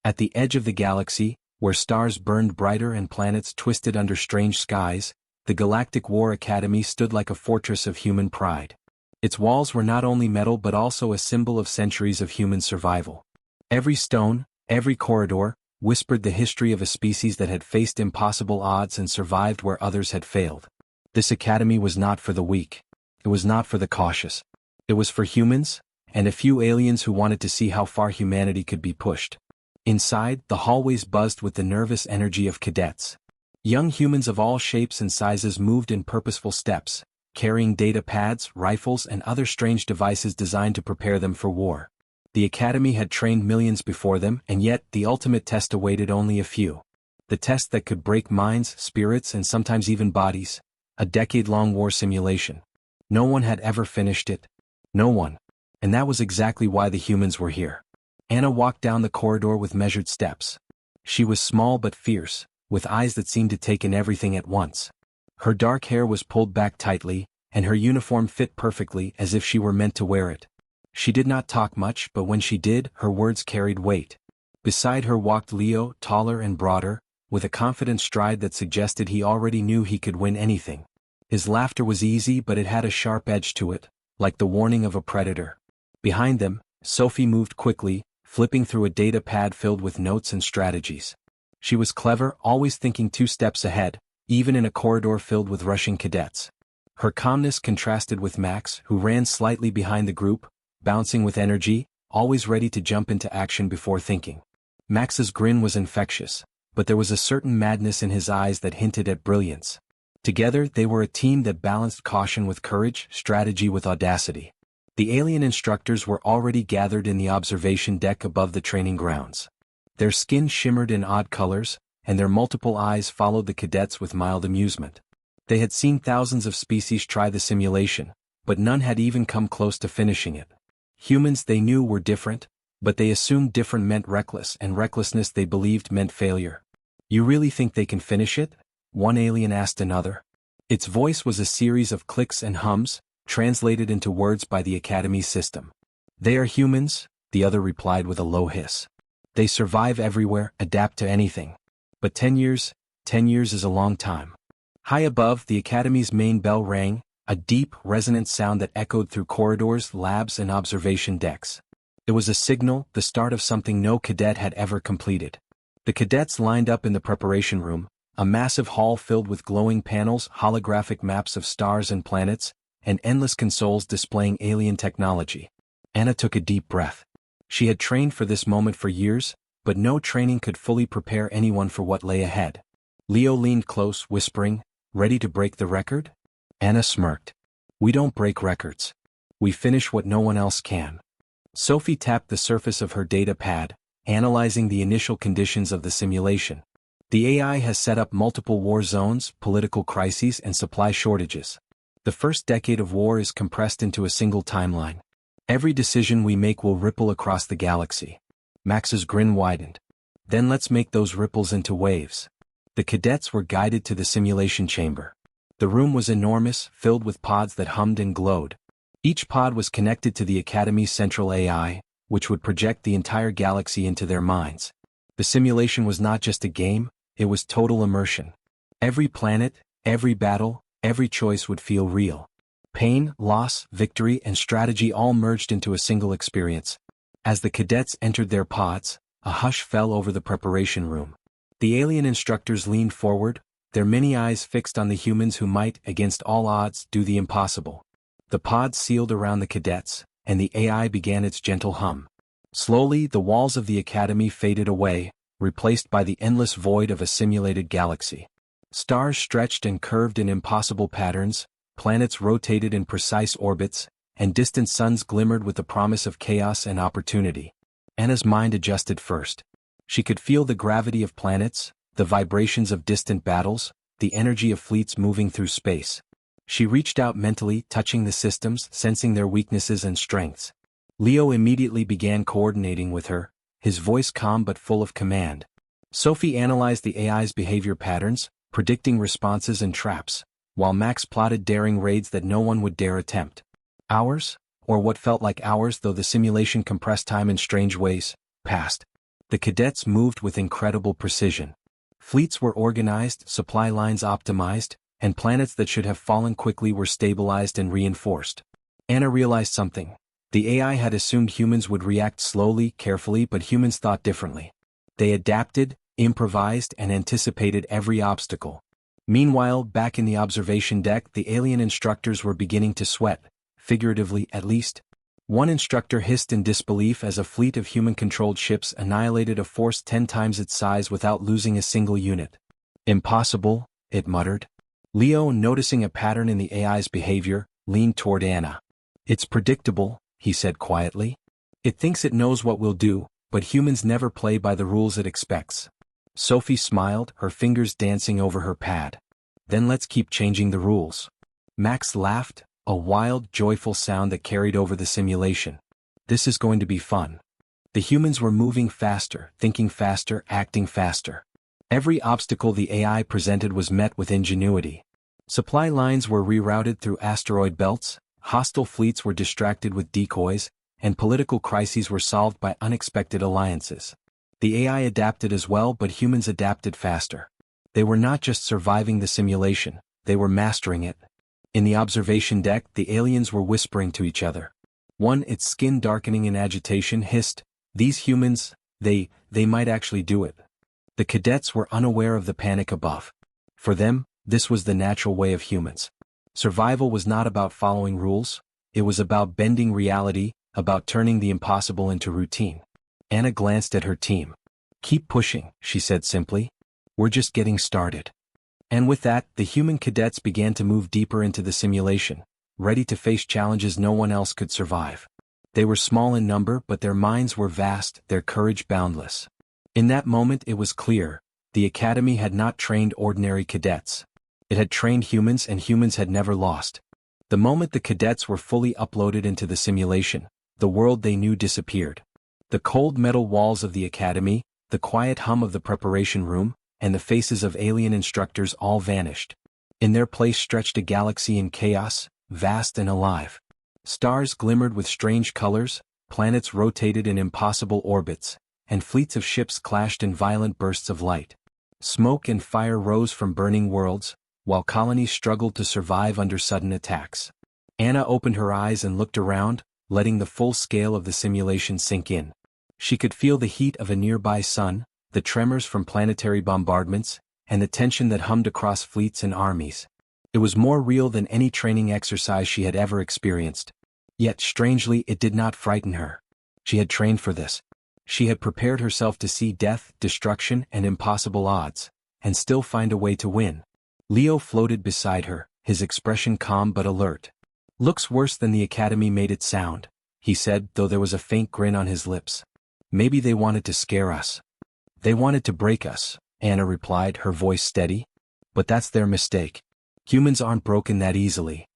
At the edge of the galaxy, where stars burned brighter and planets twisted under strange skies, the Galactic War Academy stood like a fortress of human pride. Its walls were not only metal but also a symbol of centuries of human survival. Every stone, every corridor, whispered the history of a species that had faced impossible odds and survived where others had failed. This academy was not for the weak. It was not for the cautious. It was for humans, and a few aliens who wanted to see how far humanity could be pushed. Inside, the hallways buzzed with the nervous energy of cadets. Young humans of all shapes and sizes moved in purposeful steps, carrying data pads, rifles, and other strange devices designed to prepare them for war. The academy had trained millions before them, and yet the ultimate test awaited only a few. The test that could break minds, spirits, and sometimes even bodies. A decade-long war simulation. No one had ever finished it. No one. And that was exactly why the humans were here. Anna walked down the corridor with measured steps. She was small but fierce, with eyes that seemed to take in everything at once. Her dark hair was pulled back tightly, and her uniform fit perfectly as if she were meant to wear it. She did not talk much, but when she did, her words carried weight. Beside her walked Leo, taller and broader, with a confident stride that suggested he already knew he could win anything. His laughter was easy, but it had a sharp edge to it, like the warning of a predator. Behind them, Sophie moved quickly, flipping through a data pad filled with notes and strategies. She was clever, always thinking 2 steps ahead, even in a corridor filled with rushing cadets. Her calmness contrasted with Max, who ran slightly behind the group, bouncing with energy, always ready to jump into action before thinking. Max's grin was infectious, but there was a certain madness in his eyes that hinted at brilliance. Together, they were a team that balanced caution with courage, strategy with audacity. The alien instructors were already gathered in the observation deck above the training grounds. Their skin shimmered in odd colors, and their multiple eyes followed the cadets with mild amusement. They had seen thousands of species try the simulation, but none had even come close to finishing it. Humans they knew were different, but they assumed different meant reckless, and recklessness they believed meant failure. "You really think they can finish it?" one alien asked another. Its voice was a series of clicks and hums, translated into words by the Academy's system. "They are humans," the other replied with a low hiss. "They survive everywhere, adapt to anything. But 10 years is a long time." High above, the Academy's main bell rang, a deep, resonant sound that echoed through corridors, labs, and observation decks. It was a signal, the start of something no cadet had ever completed. The cadets lined up in the preparation room, a massive hall filled with glowing panels, holographic maps of stars and planets, and endless consoles displaying alien technology. Anna took a deep breath. She had trained for this moment for years, but no training could fully prepare anyone for what lay ahead. Leo leaned close, whispering, "Ready to break the record?" Anna smirked. "We don't break records. We finish what no one else can." Sophie tapped the surface of her data pad, analyzing the initial conditions of the simulation. The AI has set up multiple war zones, political crises, and supply shortages. The first decade of war is compressed into a single timeline. Every decision we make will ripple across the galaxy. Max's grin widened. "Then let's make those ripples into waves." The cadets were guided to the simulation chamber. The room was enormous, filled with pods that hummed and glowed. Each pod was connected to the Academy's central AI, which would project the entire galaxy into their minds. The simulation was not just a game, it was total immersion. Every planet, every battle, every choice would feel real. Pain, loss, victory, and strategy all merged into a single experience. As the cadets entered their pods, a hush fell over the preparation room. The alien instructors leaned forward, their many eyes fixed on the humans who might, against all odds, do the impossible. The pods sealed around the cadets, and the AI began its gentle hum. Slowly, the walls of the Academy faded away, replaced by the endless void of a simulated galaxy. Stars stretched and curved in impossible patterns, planets rotated in precise orbits, and distant suns glimmered with the promise of chaos and opportunity. Anna's mind adjusted first. She could feel the gravity of planets, the vibrations of distant battles, the energy of fleets moving through space. She reached out mentally, touching the systems, sensing their weaknesses and strengths. Leo immediately began coordinating with her, his voice calm but full of command. Sophie analyzed the AI's behavior patterns, predicting responses and traps, while Max plotted daring raids that no one would dare attempt. Hours, or what felt like hours though the simulation compressed time in strange ways, passed. The cadets moved with incredible precision. Fleets were organized, supply lines optimized, and planets that should have fallen quickly were stabilized and reinforced. Anna realized something. The AI had assumed humans would react slowly, carefully, but humans thought differently. They adapted, improvised, and anticipated every obstacle. Meanwhile, back in the observation deck, the alien instructors were beginning to sweat, figuratively at least. One instructor hissed in disbelief as a fleet of human-controlled ships annihilated a force 10 times its size without losing a single unit. Impossible, it muttered. Leo, noticing a pattern in the AI's behavior, leaned toward Anna. It's predictable, he said quietly. It thinks it knows what we'll do, but humans never play by the rules it expects. Sophie smiled, her fingers dancing over her pad. Then let's keep changing the rules. Max laughed, a wild, joyful sound that carried over the simulation. This is going to be fun. The humans were moving faster, thinking faster, acting faster. Every obstacle the AI presented was met with ingenuity. Supply lines were rerouted through asteroid belts, hostile fleets were distracted with decoys, and political crises were solved by unexpected alliances. The AI adapted as well, but humans adapted faster. They were not just surviving the simulation, they were mastering it. In the observation deck, the aliens were whispering to each other. One, its skin darkening in agitation, hissed, "These humans, they might actually do it." The cadets were unaware of the panic above. For them, this was the natural way of humans. Survival was not about following rules, it was about bending reality, about turning the impossible into routine. Anna glanced at her team. "Keep pushing," she said simply. "We're just getting started." And with that, the human cadets began to move deeper into the simulation, ready to face challenges no one else could survive. They were small in number, but their minds were vast, their courage boundless. In that moment it was clear, the Academy had not trained ordinary cadets. It had trained humans, and humans had never lost. The moment the cadets were fully uploaded into the simulation, the world they knew disappeared. The cold metal walls of the Academy, the quiet hum of the preparation room, and the faces of alien instructors all vanished. In their place stretched a galaxy in chaos, vast and alive. Stars glimmered with strange colors, planets rotated in impossible orbits, and fleets of ships clashed in violent bursts of light. Smoke and fire rose from burning worlds, while colonies struggled to survive under sudden attacks. Anna opened her eyes and looked around, letting the full scale of the simulation sink in. She could feel the heat of a nearby sun, the tremors from planetary bombardments, and the tension that hummed across fleets and armies. It was more real than any training exercise she had ever experienced. Yet strangely, it did not frighten her. She had trained for this. She had prepared herself to see death, destruction, and impossible odds, and still find a way to win. Leo floated beside her, his expression calm but alert. "Looks worse than the Academy made it sound," he said, though there was a faint grin on his lips. "Maybe they wanted to scare us." "They wanted to break us," Anna replied, her voice steady. "But that's their mistake. Humans aren't broken that easily."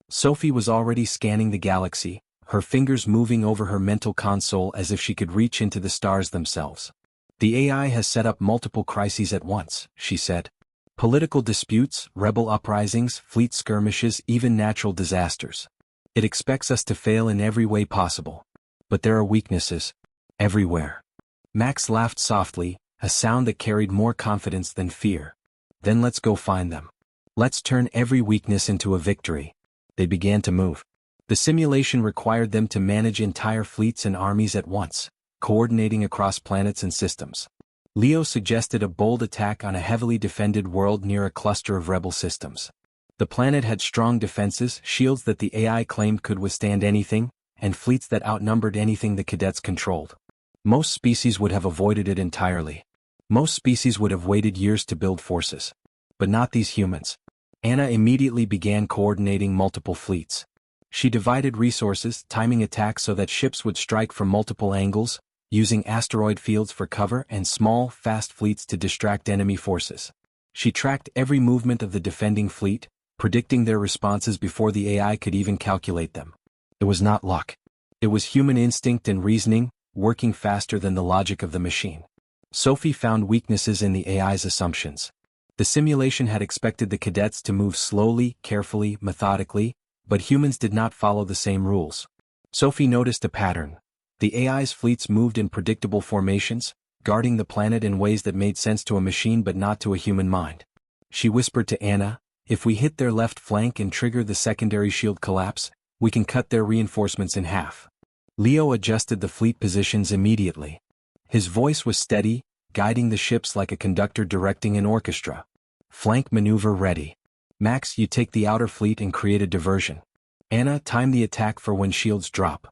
Sophie was already scanning the galaxy, her fingers moving over her mental console as if she could reach into the stars themselves. "The AI has set up multiple crises at once," she said. "Political disputes, rebel uprisings, fleet skirmishes, even natural disasters. It expects us to fail in every way possible. But there are weaknesses. Everywhere." Max laughed softly, a sound that carried more confidence than fear. "Then let's go find them. Let's turn every weakness into a victory." They began to move. The simulation required them to manage entire fleets and armies at once, coordinating across planets and systems. Leo suggested a bold attack on a heavily defended world near a cluster of rebel systems. The planet had strong defenses, shields that the AI claimed could withstand anything, and fleets that outnumbered anything the cadets controlled. Most species would have avoided it entirely. Most species would have waited years to build forces. But not these humans. Anna immediately began coordinating multiple fleets. She divided resources, timing attacks so that ships would strike from multiple angles, using asteroid fields for cover and small, fast fleets to distract enemy forces. She tracked every movement of the defending fleet, predicting their responses before the AI could even calculate them. It was not luck. It was human instinct and reasoning, working faster than the logic of the machine. Sophie found weaknesses in the AI's assumptions. The simulation had expected the cadets to move slowly, carefully, methodically, but humans did not follow the same rules. Sophie noticed a pattern. The AI's fleets moved in predictable formations, guarding the planet in ways that made sense to a machine but not to a human mind. She whispered to Anna, "If we hit their left flank and trigger the secondary shield collapse, we can cut their reinforcements in half." Leo adjusted the fleet positions immediately. His voice was steady, guiding the ships like a conductor directing an orchestra. "Flank maneuver ready. Max, you take the outer fleet and create a diversion. Anna, time the attack for when shields drop."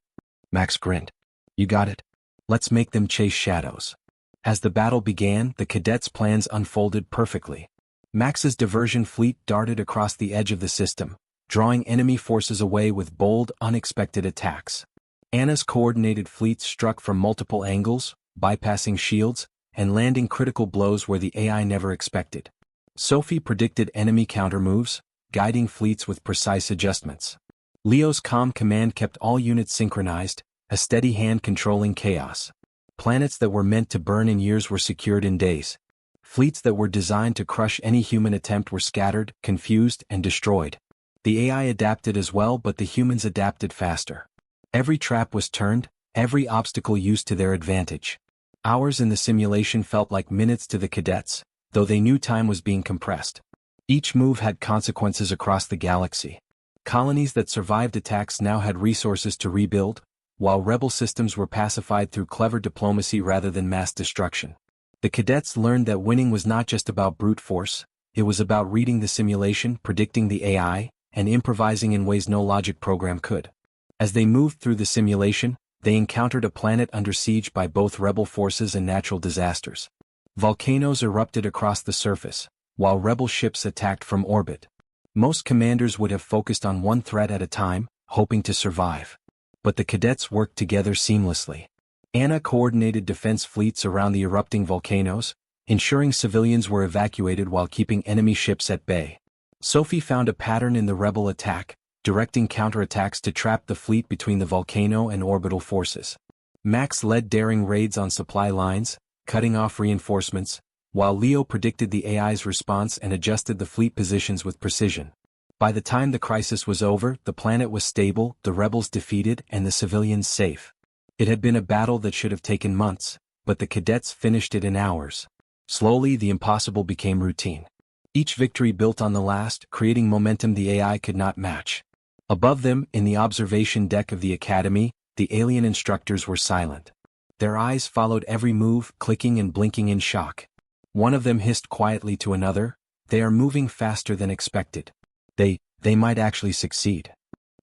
Max grinned. "You got it. Let's make them chase shadows." As the battle began, the cadets' plans unfolded perfectly. Max's diversion fleet darted across the edge of the system, drawing enemy forces away with bold, unexpected attacks. Anna's coordinated fleet struck from multiple angles, bypassing shields, and landing critical blows where the AI never expected. Sophie predicted enemy countermoves, guiding fleets with precise adjustments. Leo's calm command kept all units synchronized, a steady hand controlling chaos. Planets that were meant to burn in years were secured in days. Fleets that were designed to crush any human attempt were scattered, confused, and destroyed. The AI adapted as well, but the humans adapted faster. Every trap was turned, every obstacle used to their advantage. Hours in the simulation felt like minutes to the cadets, though they knew time was being compressed. Each move had consequences across the galaxy. Colonies that survived attacks now had resources to rebuild, while rebel systems were pacified through clever diplomacy rather than mass destruction. The cadets learned that winning was not just about brute force, it was about reading the simulation, predicting the AI, and improvising in ways no logic program could. As they moved through the simulation, they encountered a planet under siege by both rebel forces and natural disasters. Volcanoes erupted across the surface, while rebel ships attacked from orbit. Most commanders would have focused on one threat at a time, hoping to survive. But the cadets worked together seamlessly. Anna coordinated defense fleets around the erupting volcanoes, ensuring civilians were evacuated while keeping enemy ships at bay. Sophie found a pattern in the rebel attack, directing counterattacks to trap the fleet between the volcano and orbital forces. Max led daring raids on supply lines, cutting off reinforcements, while Leo predicted the AI's response and adjusted the fleet positions with precision. By the time the crisis was over, the planet was stable, the rebels defeated, and the civilians safe. It had been a battle that should have taken months, but the cadets finished it in hours. Slowly, the impossible became routine. Each victory built on the last, creating momentum the AI could not match. Above them, in the observation deck of the academy, the alien instructors were silent. Their eyes followed every move, clicking and blinking in shock. One of them hissed quietly to another, "They are moving faster than expected. They might actually succeed."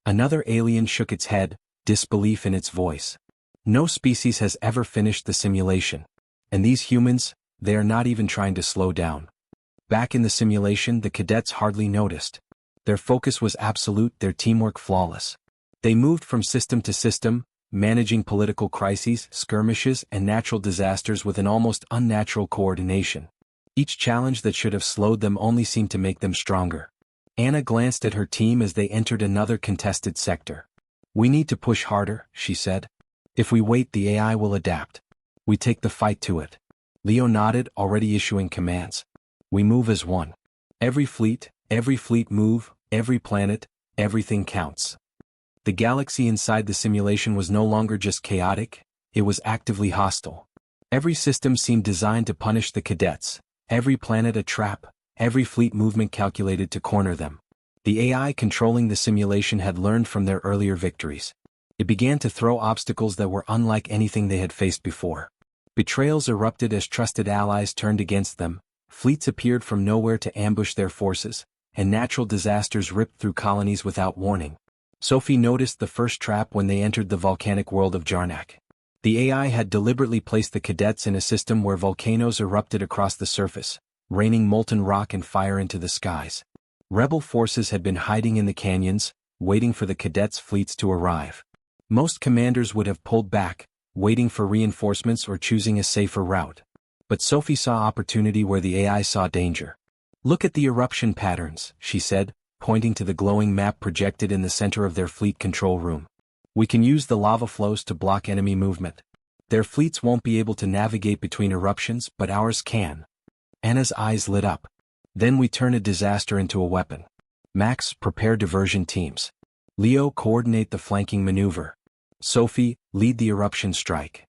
Another alien shook its head, disbelief in its voice. "No species has ever finished the simulation. And these humans, they are not even trying to slow down." Back in the simulation, the cadets hardly noticed. Their focus was absolute, their teamwork flawless. They moved from system to system, managing political crises, skirmishes, and natural disasters with an almost unnatural coordination. Each challenge that should have slowed them only seemed to make them stronger. Anna glanced at her team as they entered another contested sector. "We need to push harder," she said. "If we wait, the AI will adapt. We take the fight to it." Leo nodded, already issuing commands. "We move as one. Every fleet move, every planet, everything counts." The galaxy inside the simulation was no longer just chaotic, it was actively hostile. Every system seemed designed to punish the cadets, every planet a trap, every fleet movement calculated to corner them. The AI controlling the simulation had learned from their earlier victories. It began to throw obstacles that were unlike anything they had faced before. Betrayals erupted as trusted allies turned against them, fleets appeared from nowhere to ambush their forces, and natural disasters ripped through colonies without warning. Sophie noticed the first trap when they entered the volcanic world of Jarnak. The AI had deliberately placed the cadets in a system where volcanoes erupted across the surface, raining molten rock and fire into the skies. Rebel forces had been hiding in the canyons, waiting for the cadets' fleets to arrive. Most commanders would have pulled back, waiting for reinforcements or choosing a safer route. But Sophie saw opportunity where the AI saw danger. "Look at the eruption patterns," she said, pointing to the glowing map projected in the center of their fleet control room. "We can use the lava flows to block enemy movement. Their fleets won't be able to navigate between eruptions, but ours can." Anna's eyes lit up. "Then we turn a disaster into a weapon. Max, prepare diversion teams. Leo, coordinate the flanking maneuver. Sophie, lead the eruption strike."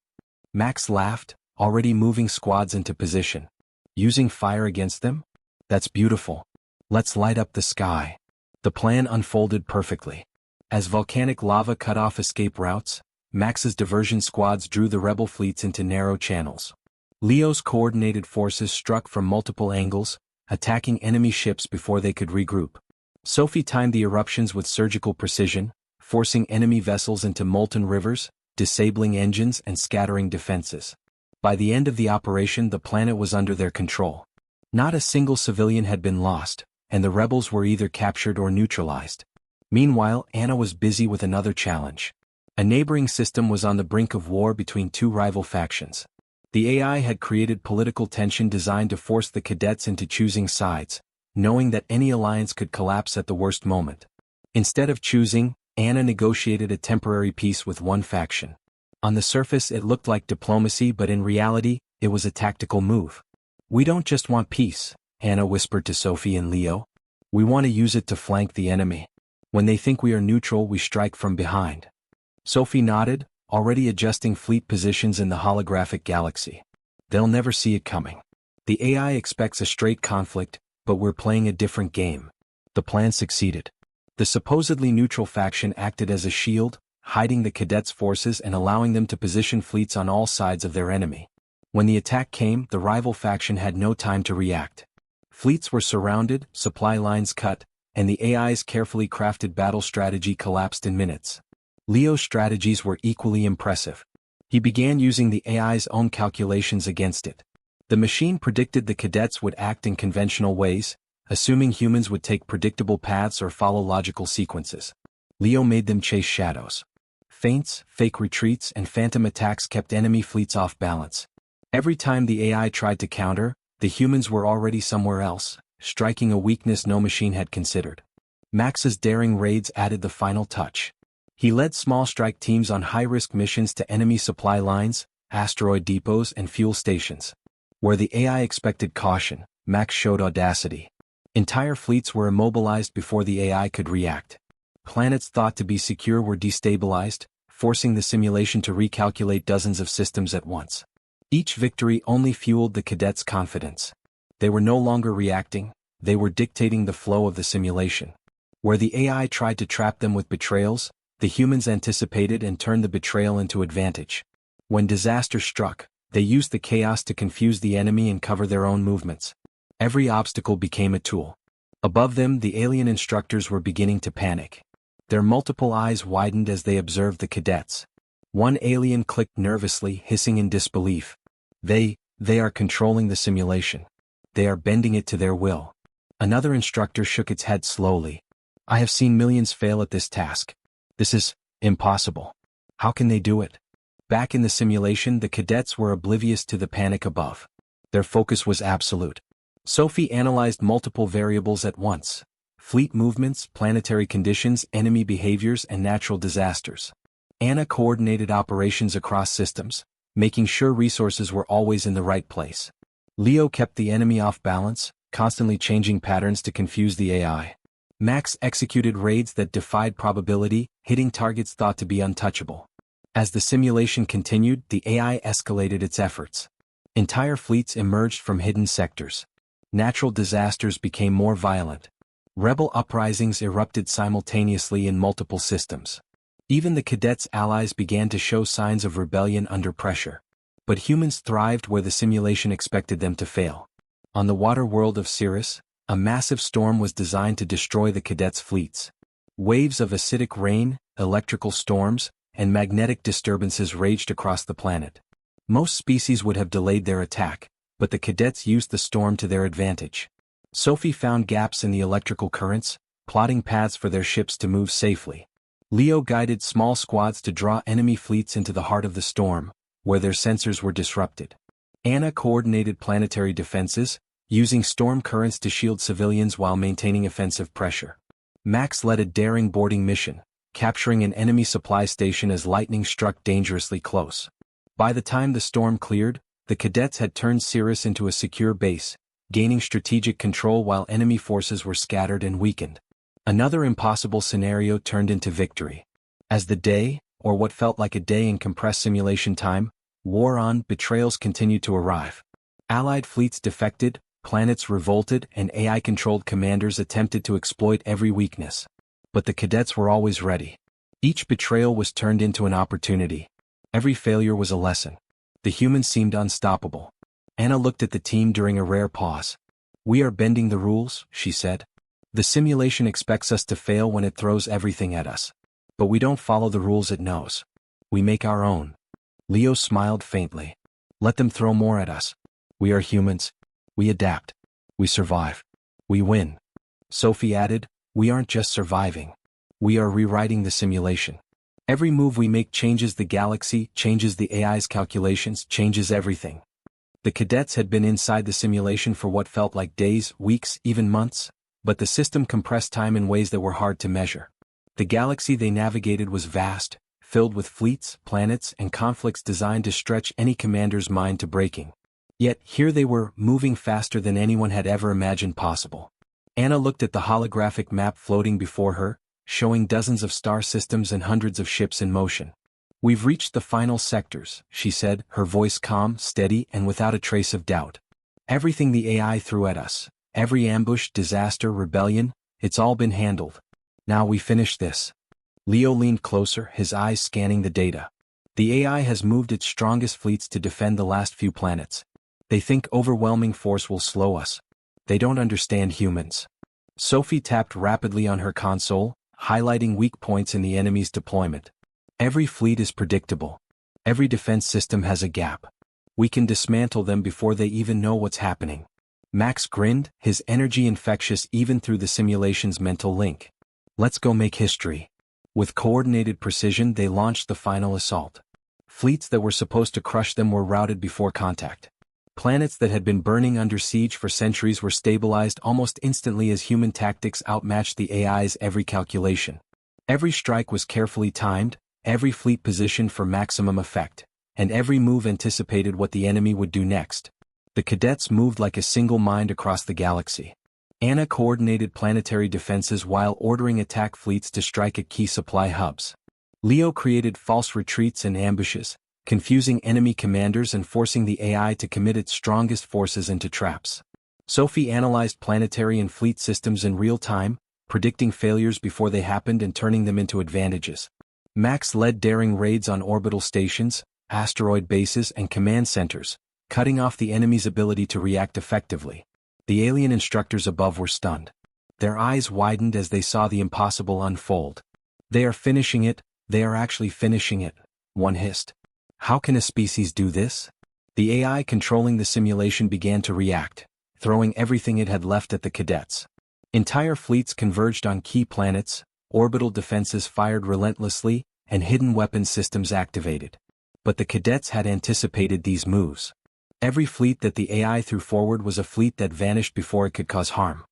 Max laughed, already moving squads into position. Using fire against them? That's beautiful. Let's light up the sky. The plan unfolded perfectly. As volcanic lava cut off escape routes, Max's diversion squads drew the rebel fleets into narrow channels. Leo's coordinated forces struck from multiple angles, attacking enemy ships before they could regroup. Sophie timed the eruptions with surgical precision, forcing enemy vessels into molten rivers, disabling engines and scattering defenses. By the end of the operation, the planet was under their control. Not a single civilian had been lost, and the rebels were either captured or neutralized. Meanwhile, Anna was busy with another challenge. A neighboring system was on the brink of war between two rival factions. The AI had created political tension designed to force the cadets into choosing sides, knowing that any alliance could collapse at the worst moment. Instead of choosing, Anna negotiated a temporary peace with one faction. On the surface it looked like diplomacy, but in reality, it was a tactical move. "We don't just want peace," Anna whispered to Sophie and Leo. "We want to use it to flank the enemy. When they think we are neutral, we strike from behind." Sophie nodded, already adjusting fleet positions in the holographic galaxy. "They'll never see it coming. The AI expects a straight conflict, but we're playing a different game." The plan succeeded. The supposedly neutral faction acted as a shield, hiding the cadets' forces and allowing them to position fleets on all sides of their enemy. When the attack came, the rival faction had no time to react. Fleets were surrounded, supply lines cut, and the AI's carefully crafted battle strategy collapsed in minutes. Leo's strategies were equally impressive. He began using the AI's own calculations against it. The machine predicted the cadets would act in conventional ways, assuming humans would take predictable paths or follow logical sequences. Leo made them chase shadows. Feints, fake retreats, and phantom attacks kept enemy fleets off balance. Every time the AI tried to counter, the humans were already somewhere else, striking a weakness no machine had considered. Max's daring raids added the final touch. He led small strike teams on high-risk missions to enemy supply lines, asteroid depots, and fuel stations. Where the AI expected caution, Max showed audacity. Entire fleets were immobilized before the AI could react. Planets thought to be secure were destabilized, forcing the simulation to recalculate dozens of systems at once. Each victory only fueled the cadets' confidence. They were no longer reacting, they were dictating the flow of the simulation. Where the AI tried to trap them with betrayals, the humans anticipated and turned the betrayal into advantage. When disaster struck, they used the chaos to confuse the enemy and cover their own movements. Every obstacle became a tool. Above them, the alien instructors were beginning to panic. Their multiple eyes widened as they observed the cadets. One alien clicked nervously, hissing in disbelief. They are controlling the simulation. They are bending it to their will. Another instructor shook its head slowly. "I have seen millions fail at this task. This is impossible. How can they do it?" Back in the simulation, the cadets were oblivious to the panic above. Their focus was absolute. Sophie analyzed multiple variables at once: fleet movements, planetary conditions, enemy behaviors, and natural disasters. Anna coordinated operations across systems, making sure resources were always in the right place. Leo kept the enemy off balance, constantly changing patterns to confuse the AI. Max executed raids that defied probability, hitting targets thought to be untouchable. As the simulation continued, the AI escalated its efforts. Entire fleets emerged from hidden sectors. Natural disasters became more violent. Rebel uprisings erupted simultaneously in multiple systems. Even the cadets' allies began to show signs of rebellion under pressure. But humans thrived where the simulation expected them to fail. On the water world of Cirrus, a massive storm was designed to destroy the cadets' fleets. Waves of acidic rain, electrical storms, and magnetic disturbances raged across the planet. Most species would have delayed their attack, but the cadets used the storm to their advantage. Sophie found gaps in the electrical currents, plotting paths for their ships to move safely. Leo guided small squads to draw enemy fleets into the heart of the storm, where their sensors were disrupted. Anna coordinated planetary defenses, using storm currents to shield civilians while maintaining offensive pressure. Max led a daring boarding mission, capturing an enemy supply station as lightning struck dangerously close. By the time the storm cleared, the cadets had turned Cirrus into a secure base, gaining strategic control while enemy forces were scattered and weakened. Another impossible scenario turned into victory. As the day, or what felt like a day in compressed simulation time, War on, betrayals continued to arrive. Allied fleets defected, planets revolted, and AI-controlled commanders attempted to exploit every weakness. But the cadets were always ready. Each betrayal was turned into an opportunity. Every failure was a lesson. The humans seemed unstoppable. Anna looked at the team during a rare pause. "We are bending the rules," she said. "The simulation expects us to fail when it throws everything at us. But we don't follow the rules it knows. We make our own." Leo smiled faintly. "Let them throw more at us. We are humans. We adapt. We survive. We win." Sophie added, "We aren't just surviving. We are rewriting the simulation. Every move we make changes the galaxy, changes the AI's calculations, changes everything." The cadets had been inside the simulation for what felt like days, weeks, even months, but the system compressed time in ways that were hard to measure. The galaxy they navigated was vast, filled with fleets, planets, and conflicts designed to stretch any commander's mind to breaking. Yet, here they were, moving faster than anyone had ever imagined possible. Anna looked at the holographic map floating before her, showing dozens of star systems and hundreds of ships in motion. "We've reached the final sectors," she said, her voice calm, steady, and without a trace of doubt. "Everything the AI threw at us, every ambush, disaster, rebellion, it's all been handled. Now we finish this." Leo leaned closer, his eyes scanning the data. "The AI has moved its strongest fleets to defend the last few planets. They think overwhelming force will slow us. They don't understand humans." Sophie tapped rapidly on her console, highlighting weak points in the enemy's deployment. "Every fleet is predictable. Every defense system has a gap. We can dismantle them before they even know what's happening." Max grinned, his energy infectious even through the simulation's mental link. "Let's go make history." With coordinated precision they launched the final assault. Fleets that were supposed to crush them were routed before contact. Planets that had been burning under siege for centuries were stabilized almost instantly as human tactics outmatched the AI's every calculation. Every strike was carefully timed, every fleet positioned for maximum effect, and every move anticipated what the enemy would do next. The cadets moved like a single mind across the galaxy. Anna coordinated planetary defenses while ordering attack fleets to strike at key supply hubs. Leo created false retreats and ambushes, confusing enemy commanders and forcing the AI to commit its strongest forces into traps. Sophie analyzed planetary and fleet systems in real time, predicting failures before they happened and turning them into advantages. Max led daring raids on orbital stations, asteroid bases, and command centers, cutting off the enemy's ability to react effectively. The alien instructors above were stunned. Their eyes widened as they saw the impossible unfold. "They are finishing it, they are actually finishing it," one hissed. "How can a species do this?" The AI controlling the simulation began to react, throwing everything it had left at the cadets. Entire fleets converged on key planets, orbital defenses fired relentlessly, and hidden weapons systems activated. But the cadets had anticipated these moves. Every fleet that the AI threw forward was a fleet that vanished before it could cause harm.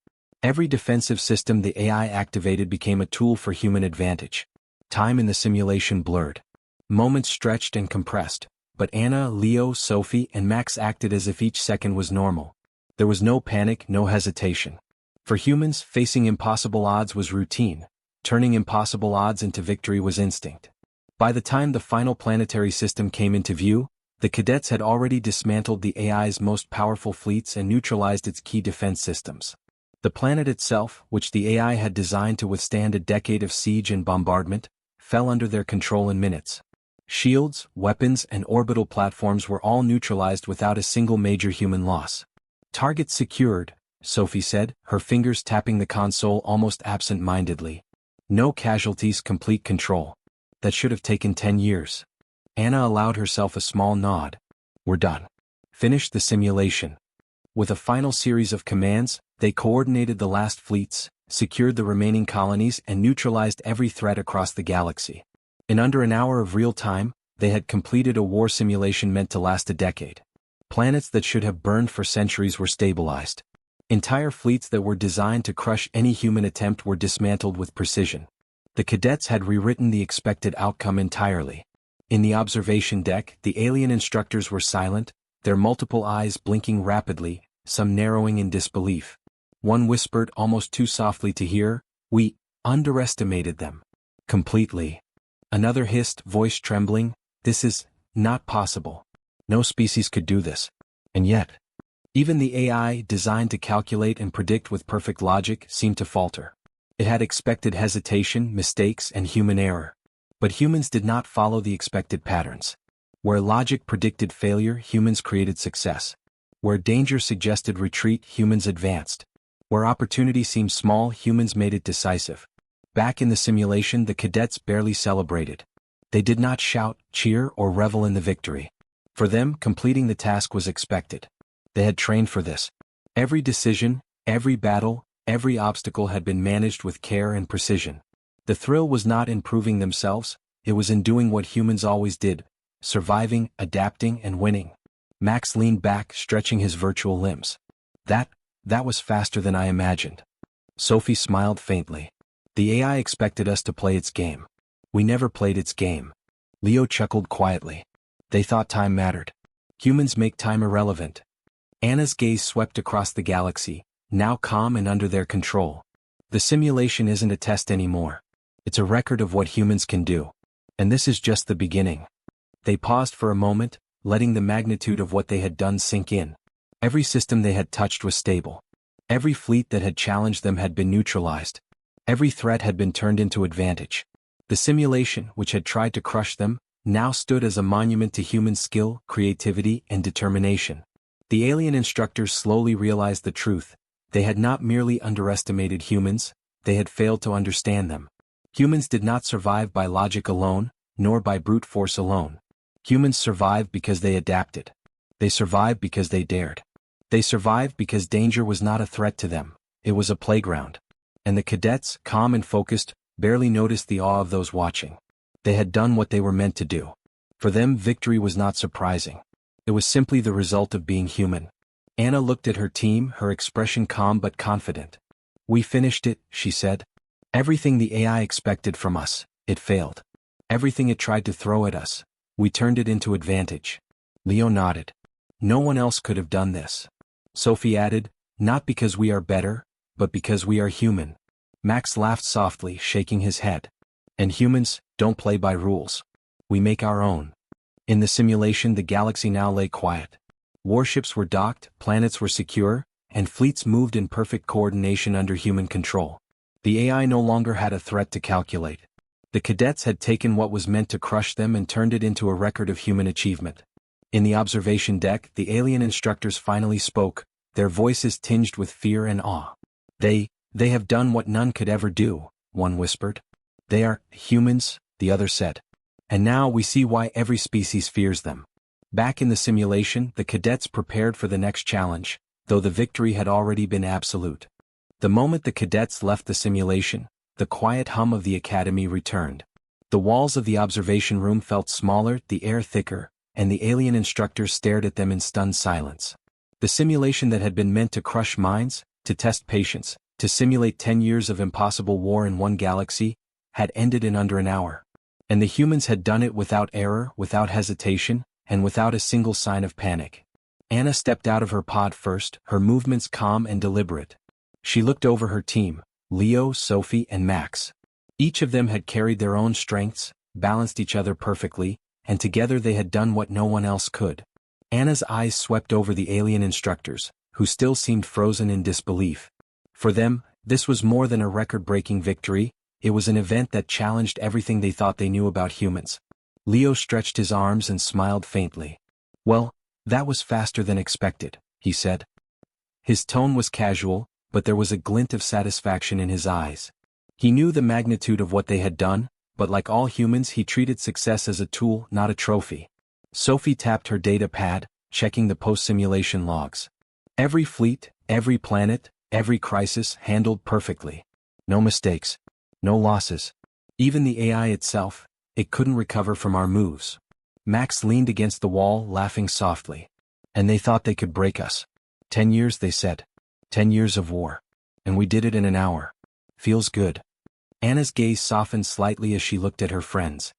Every defensive system the AI activated became a tool for human advantage. Time in the simulation blurred. Moments stretched and compressed, but Anna, Leo, Sophie, and Max acted as if each second was normal. There was no panic, no hesitation. For humans, facing impossible odds was routine. Turning impossible odds into victory was instinct. By the time the final planetary system came into view, the cadets had already dismantled the AI's most powerful fleets and neutralized its key defense systems. The planet itself, which the AI had designed to withstand a decade of siege and bombardment, fell under their control in minutes. Shields, weapons, and orbital platforms were all neutralized without a single major human loss. "Targets secured," Sophie said, her fingers tapping the console almost absent-mindedly. "No casualties, complete control. That should have taken 10 years. Anna allowed herself a small nod. "We're done. Finish the simulation." With a final series of commands, they coordinated the last fleets, secured the remaining colonies, and neutralized every threat across the galaxy. In under an hour of real time, they had completed a war simulation meant to last a decade. Planets that should have burned for centuries were stabilized. Entire fleets that were designed to crush any human attempt were dismantled with precision. The cadets had rewritten the expected outcome entirely. In the observation deck, the alien instructors were silent, their multiple eyes blinking rapidly, some narrowing in disbelief. One whispered almost too softly to hear, "We underestimated them. Completely." Another hissed, voice trembling, "This is not possible." No species could do this. And yet, even the AI designed to calculate and predict with perfect logic seemed to falter. It had expected hesitation, mistakes, and human error. But humans did not follow the expected patterns. Where logic predicted failure, humans created success. Where danger suggested retreat, humans advanced. Where opportunity seemed small, humans made it decisive. Back in the simulation, the cadets barely celebrated. They did not shout, cheer, or revel in the victory. For them, completing the task was expected. They had trained for this. Every decision, every battle, every obstacle had been managed with care and precision. The thrill was not in proving themselves, it was in doing what humans always did, surviving, adapting, and winning. Max leaned back, stretching his virtual limbs. That was faster than I imagined. Sophie smiled faintly. The AI expected us to play its game. We never played its game. Leo chuckled quietly. They thought time mattered. Humans make time irrelevant. Anna's gaze swept across the galaxy, now calm and under their control. The simulation isn't a test anymore. It's a record of what humans can do. And this is just the beginning. They paused for a moment, letting the magnitude of what they had done sink in. Every system they had touched was stable. Every fleet that had challenged them had been neutralized. Every threat had been turned into advantage. The simulation, which had tried to crush them, now stood as a monument to human skill, creativity, and determination. The alien instructors slowly realized the truth. They had not merely underestimated humans, they had failed to understand them. Humans did not survive by logic alone, nor by brute force alone. Humans survived because they adapted. They survived because they dared. They survived because danger was not a threat to them, it was a playground. And the cadets, calm and focused, barely noticed the awe of those watching. They had done what they were meant to do. For them, victory was not surprising. It was simply the result of being human. Anna looked at her team, her expression calm but confident. We finished it, she said. Everything the AI expected from us, it failed. Everything it tried to throw at us, we turned it into advantage. Leo nodded. No one else could have done this. Sophie added, not because we are better, but because we are human. Max laughed softly, shaking his head. And humans don't play by rules. We make our own. In the simulation, the galaxy now lay quiet. Warships were docked, planets were secure, and fleets moved in perfect coordination under human control. The AI no longer had a threat to calculate. The cadets had taken what was meant to crush them and turned it into a record of human achievement. In the observation deck, the alien instructors finally spoke, their voices tinged with fear and awe. They have done what none could ever do, one whispered. They are humans, the other said. And now we see why every species fears them. Back in the simulation, the cadets prepared for the next challenge, though the victory had already been absolute. The moment the cadets left the simulation, the quiet hum of the academy returned. The walls of the observation room felt smaller, the air thicker, and the alien instructors stared at them in stunned silence. The simulation that had been meant to crush minds, to test patience, to simulate 10 years of impossible war in one galaxy, had ended in under an hour. And the humans had done it without error, without hesitation, and without a single sign of panic. Anna stepped out of her pod first, her movements calm and deliberate. She looked over her team, Leo, Sophie, and Max. Each of them had carried their own strengths, balanced each other perfectly, and together they had done what no one else could. Anna's eyes swept over the alien instructors, who still seemed frozen in disbelief. For them, this was more than a record-breaking victory, it was an event that challenged everything they thought they knew about humans. Leo stretched his arms and smiled faintly. Well, that was faster than expected, he said. His tone was casual, but there was a glint of satisfaction in his eyes. He knew the magnitude of what they had done, but like all humans he treated success as a tool, not a trophy. Sophie tapped her data pad, checking the post-simulation logs. Every fleet, every planet, every crisis handled perfectly. No mistakes. No losses. Even the AI itself, it couldn't recover from our moves. Max leaned against the wall, laughing softly. And they thought they could break us. 10 years, they said. 10 years of war. And we did it in an hour. Feels good. Anna's gaze softened slightly as she looked at her friends.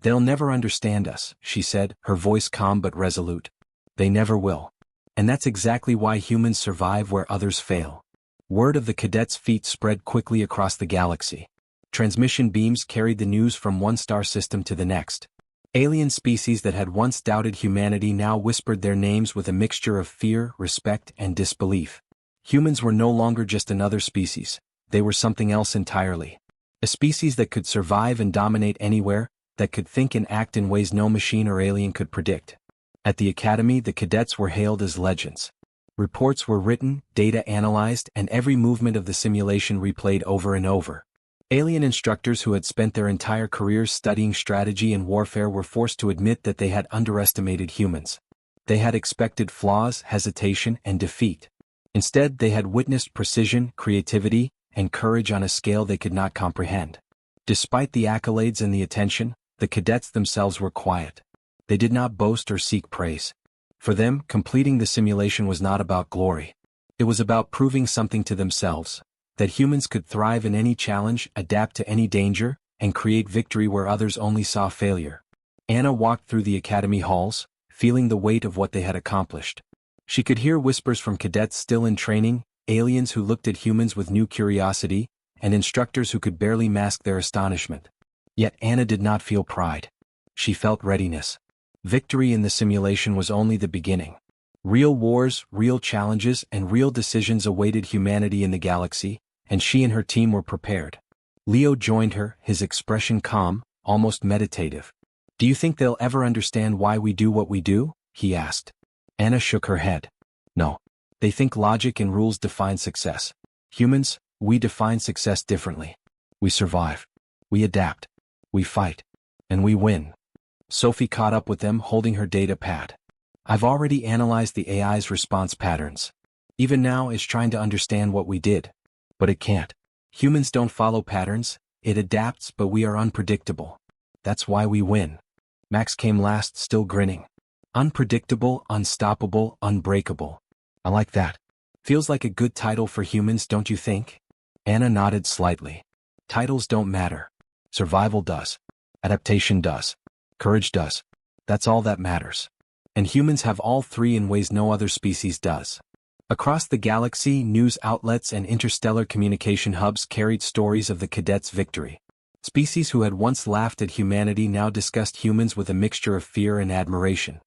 They'll never understand us, she said, her voice calm but resolute. They never will. And that's exactly why humans survive where others fail. Word of the cadets' feat spread quickly across the galaxy. Transmission beams carried the news from one star system to the next. Alien species that had once doubted humanity now whispered their names with a mixture of fear, respect, and disbelief. Humans were no longer just another species, they were something else entirely. A species that could survive and dominate anywhere, that could think and act in ways no machine or alien could predict. At the Academy, the cadets were hailed as legends. Reports were written, data analyzed, and every movement of the simulation replayed over and over. Alien instructors who had spent their entire careers studying strategy and warfare were forced to admit that they had underestimated humans. They had expected flaws, hesitation, and defeat. Instead, they had witnessed precision, creativity, and courage on a scale they could not comprehend. Despite the accolades and the attention, the cadets themselves were quiet. They did not boast or seek praise. For them, completing the simulation was not about glory. It was about proving something to themselves, that humans could thrive in any challenge, adapt to any danger, and create victory where others only saw failure. Anna walked through the academy halls, feeling the weight of what they had accomplished. She could hear whispers from cadets still in training, aliens who looked at humans with new curiosity, and instructors who could barely mask their astonishment. Yet Anna did not feel pride. She felt readiness. Victory in the simulation was only the beginning. Real wars, real challenges, and real decisions awaited humanity in the galaxy, and she and her team were prepared. Leo joined her, his expression calm, almost meditative. "Do you think they'll ever understand why we do what we do?" he asked. Anna shook her head. "No. They think logic and rules define success. Humans, we define success differently. We survive. We adapt. We fight. And we win." Sophie caught up with them, holding her data pad. "I've already analyzed the AI's response patterns. Even now it's trying to understand what we did. But it can't. Humans don't follow patterns, it adapts, but we are unpredictable. That's why we win." Max came last, still grinning. "Unpredictable, unstoppable, unbreakable. I like that. Feels like a good title for humans, don't you think?" Anna nodded slightly. "Titles don't matter. Survival does. Adaptation does. Courage does. That's all that matters. And humans have all three in ways no other species does." Across the galaxy, news outlets and interstellar communication hubs carried stories of the cadets' victory. Species who had once laughed at humanity now discussed humans with a mixture of fear and admiration.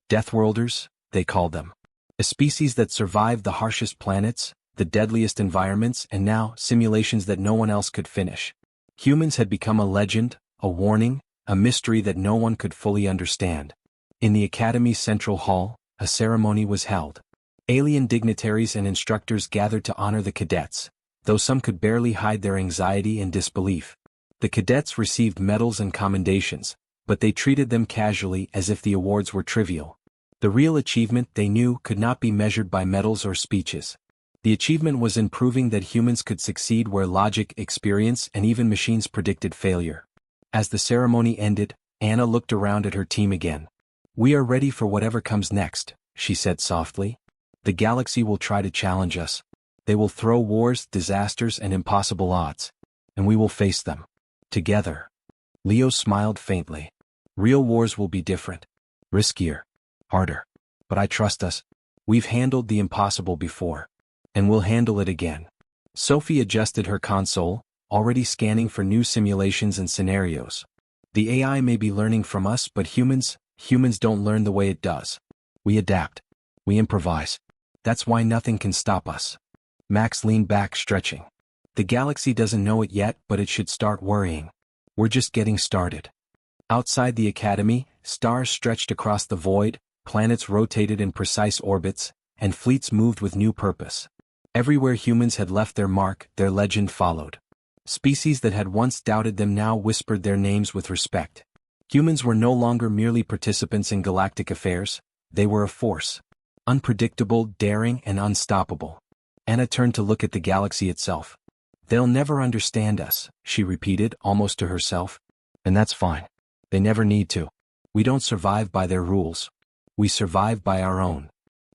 Deathworlders, they called them. A species that survived the harshest planets, the deadliest environments, and now simulations that no one else could finish. Humans had become a legend, a warning, a mystery that no one could fully understand. In the Academy's central hall, a ceremony was held. Alien dignitaries and instructors gathered to honor the cadets, though some could barely hide their anxiety and disbelief. The cadets received medals and commendations, but they treated them casually as if the awards were trivial. The real achievement, they knew, could not be measured by medals or speeches. The achievement was in proving that humans could succeed where logic, experience, and even machines predicted failure. As the ceremony ended, Anna looked around at her team again. "We are ready for whatever comes next," she said softly. "The galaxy will try to challenge us. They will throw wars, disasters, and impossible odds. And we will face them. Together." Leo smiled faintly. "Real wars will be different. Riskier. Harder. But I trust us. We've handled the impossible before. And we'll handle it again." Sophie adjusted her console, already scanning for new simulations and scenarios. "The AI may be learning from us, but humans don't learn the way it does. We adapt. We improvise. That's why nothing can stop us." Max leaned back, stretching. "The galaxy doesn't know it yet, but it should start worrying. We're just getting started." Outside the Academy, stars stretched across the void, planets rotated in precise orbits, and fleets moved with new purpose. Everywhere humans had left their mark, their legend followed. Species that had once doubted them now whispered their names with respect. Humans were no longer merely participants in galactic affairs, they were a force. Unpredictable, daring, and unstoppable. Anna turned to look at the galaxy itself. "They'll never understand us," she repeated, almost to herself. "And that's fine. They never need to. We don't survive by their rules. We survive by our own."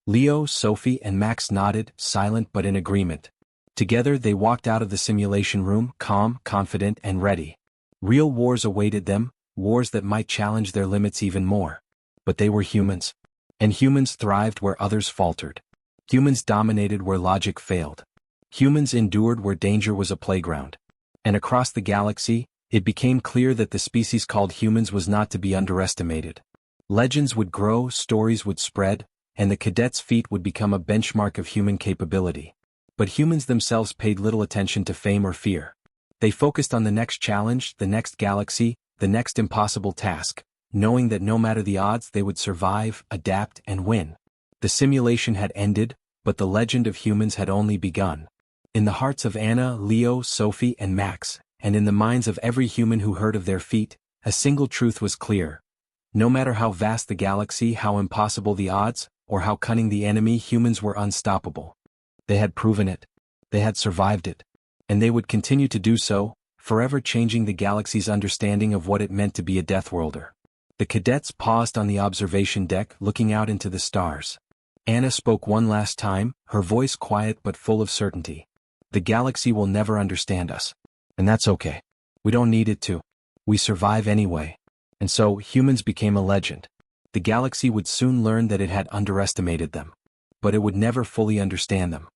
Leo, Sophie, and Max nodded, silent but in agreement. Together they walked out of the simulation room, calm, confident, and ready. Real wars awaited them, wars that might challenge their limits even more. But they were humans. And humans thrived where others faltered. Humans dominated where logic failed. Humans endured where danger was a playground. And across the galaxy, It became clear that the species called humans was not to be underestimated. Legends would grow, stories would spread, and the cadets' feat would become a benchmark of human capability. But humans themselves paid little attention to fame or fear. They focused on the next challenge, the next galaxy, the next impossible task, knowing that no matter the odds they would survive, adapt, and win. The simulation had ended, but the legend of humans had only begun. In the hearts of Anna, Leo, Sophie, and Max, and in the minds of every human who heard of their feat, a single truth was clear. No matter how vast the galaxy, how impossible the odds, or how cunning the enemy, humans were unstoppable. They had proven it. They had survived it. And they would continue to do so, forever changing the galaxy's understanding of what it meant to be a Deathworlder. The cadets paused on the observation deck, looking out into the stars. Anna spoke one last time, her voice quiet but full of certainty. The galaxy will never understand us. And that's okay. We don't need it to. We survive anyway. And so, humans became a legend. The galaxy would soon learn that it had underestimated them. But it would never fully understand them.